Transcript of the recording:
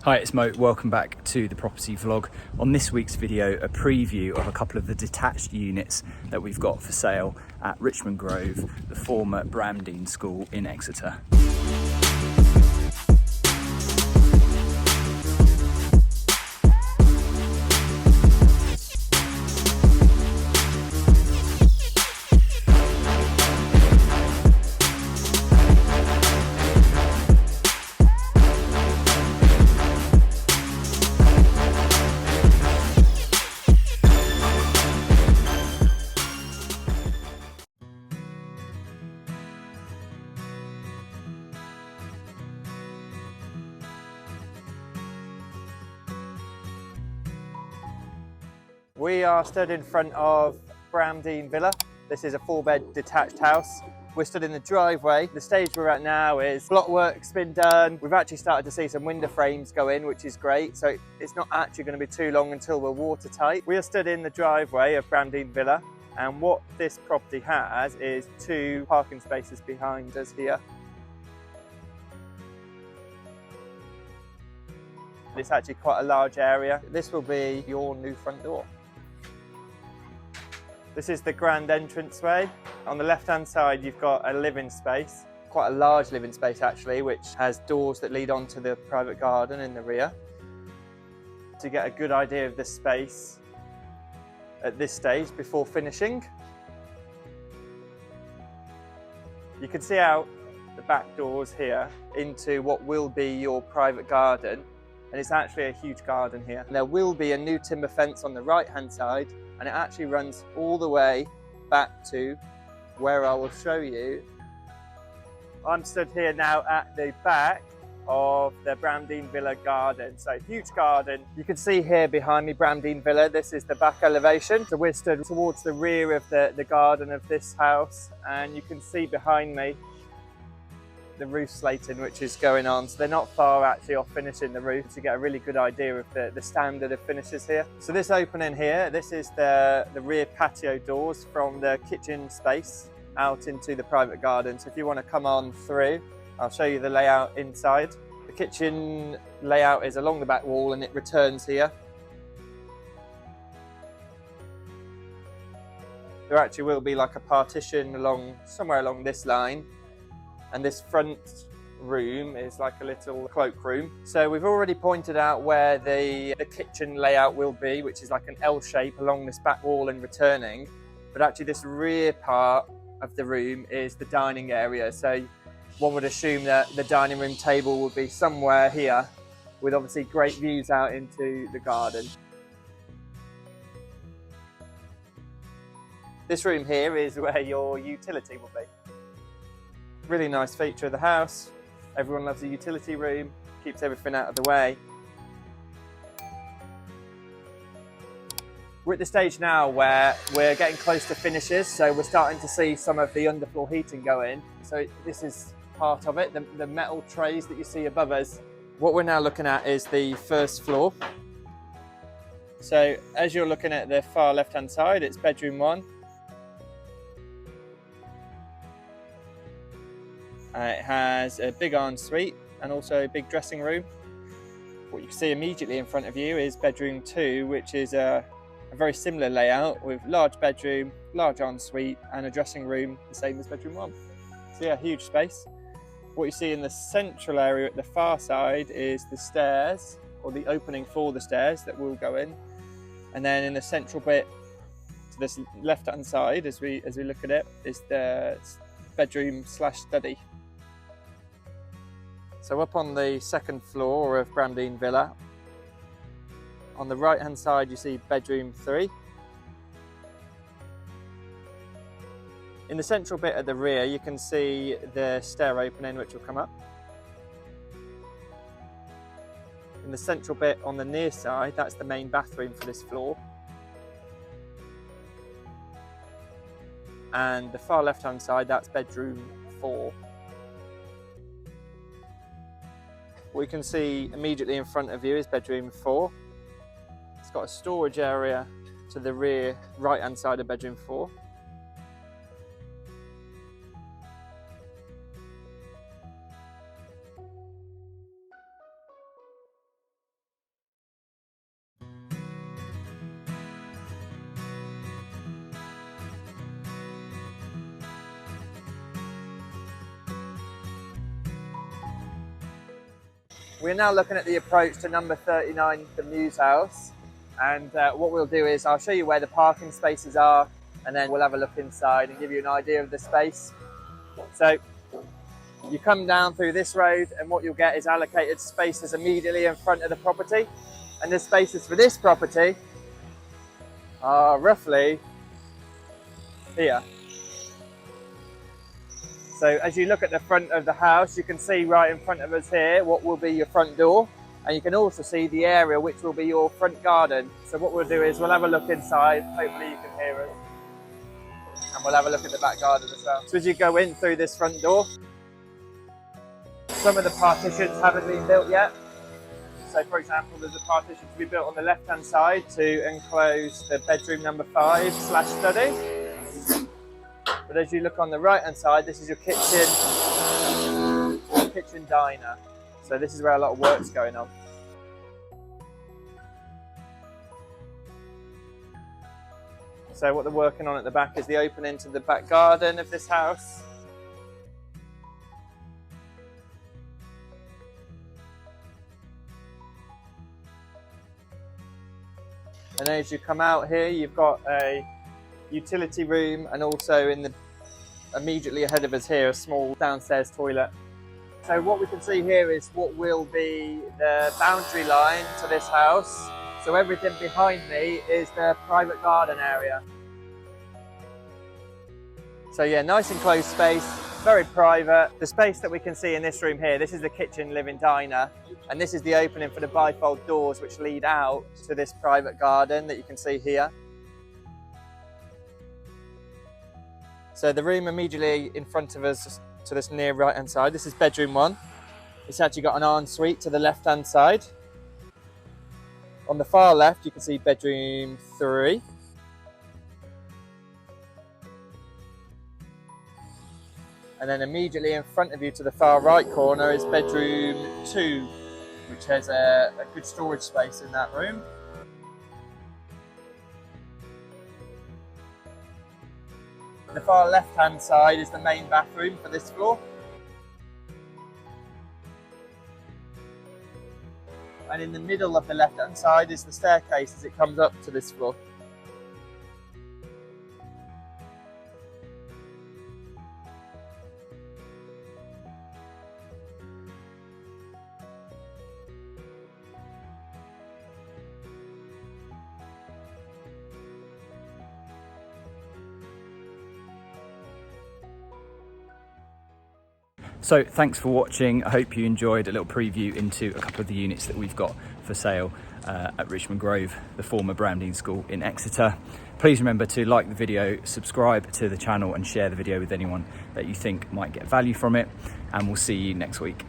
Hi, it's Mo. Welcome back to the property vlog. On this week's video, a preview of a couple of the detached units that we've got for sale at Richmond Grove, the former Bramdean School in Exeter. We are stood in front of Bramdean Villa. This is a 4-bed detached house. We're stood in the driveway. The stage we're at now is block work's been done. We've actually started to see some window frames go in, which is great. So it's not actually going to be too long until we're watertight. We are stood in the driveway of Bramdean Villa, and what this property has is 2 parking spaces behind us here. It's actually quite a large area. This will be your new front door. This is the grand entranceway. On the left-hand side, you've got a living space, quite a large living space actually, which has doors that lead onto the private garden in the rear. To get a good idea of the space at this stage before finishing, you can see out the back doors here into what will be your private garden, and it's actually a huge garden here. And there will be a new timber fence on the right-hand side, and it actually runs all the way back to where I will show you. I'm stood here now at the back of the Bramdean Villa garden. So huge garden. You can see here behind me Bramdean Villa. This is the back elevation. So we're stood towards the rear of the garden of this house, and you can see behind me the roof slating which is going on. So they're not far actually off finishing the roof, to get a really good idea of the standard of finishes here. So this opening here, this is the rear patio doors from the kitchen space out into the private garden. So if you want to come on through, I'll show you the layout inside. The kitchen layout is along the back wall and it returns here. There actually will be like a partition somewhere along this line. And this front room is like a little cloakroom. So we've already pointed out where the kitchen layout will be, which is like an L shape along this back wall and returning. But actually this rear part of the room is the dining area. So one would assume that the dining room table would be somewhere here, with obviously great views out into the garden. This room here is where your utility will be. Really nice feature of the house. Everyone loves a utility room, keeps everything out of the way. We're at the stage now where we're getting close to finishes, so we're starting to see some of the underfloor heating go in. So this is part of it, the metal trays that you see above us. What we're now looking at is the first floor. So as you're looking at the far left-hand side, it's bedroom 1. It has a big ensuite and also a big dressing room. What you can see immediately in front of you is bedroom 2, which is a very similar layout with large bedroom, large ensuite and a dressing room, the same as bedroom 1. So yeah, huge space. What you see in the central area at the far side is the stairs, or the opening for the stairs that will go in. And then in the central bit to this left-hand side, as we look at it, is the bedroom / study. So up on the second floor of Bramdean Villa, on the right hand side you see bedroom 3. In the central bit at the rear you can see the stair opening which will come up. In the central bit on the near side, that's the main bathroom for this floor. And the far left hand side, that's bedroom 4. What you can see immediately in front of you is bedroom 4. It's got a storage area to the rear right hand side of bedroom 4. We're now looking at the approach to number 39, the Muse House. And what we'll do is I'll show you where the parking spaces are, and then we'll have a look inside and give you an idea of the space. So you come down through this road, and what you'll get is allocated spaces immediately in front of the property. And the spaces for this property are roughly here. So as you look at the front of the house, you can see right in front of us here what will be your front door, and you can also see the area which will be your front garden. So what we'll do is we'll have a look inside, hopefully you can hear us, and we'll have a look at the back garden as well. So as you go in through this front door, some of the partitions haven't been built yet. So for example, there's a partition to be built on the left hand side to enclose the bedroom number 5/study. But as you look on the right hand side, this is your kitchen diner. So this is where a lot of work's going on. So what they're working on at the back is the opening to the back garden of this house. And as you come out here, you've got a utility room, and also immediately ahead of us here, a small downstairs toilet. So what we can see here is what will be the boundary line to this house. So everything behind me is the private garden area. So yeah, nice enclosed space, very private. The space that we can see in this room here, this is the kitchen, living, diner, and this is the opening for the bifold doors which lead out to this private garden that you can see here. So the room immediately in front of us to this near right hand side, this is bedroom 1. It's actually got an ensuite to the left hand side. On the far left you can see bedroom 3. And then immediately in front of you to the far right corner is bedroom 2, which has a good storage space in that room. The far left hand side is the main bathroom for this floor. And in the middle of the left hand side is the staircase as it comes up to this floor. So thanks for watching. I hope you enjoyed a little preview into a couple of the units that we've got for sale at Richmond Grove, the former Bramdean School in Exeter. Please remember to like the video, subscribe to the channel and share the video with anyone that you think might get value from it. And we'll see you next week.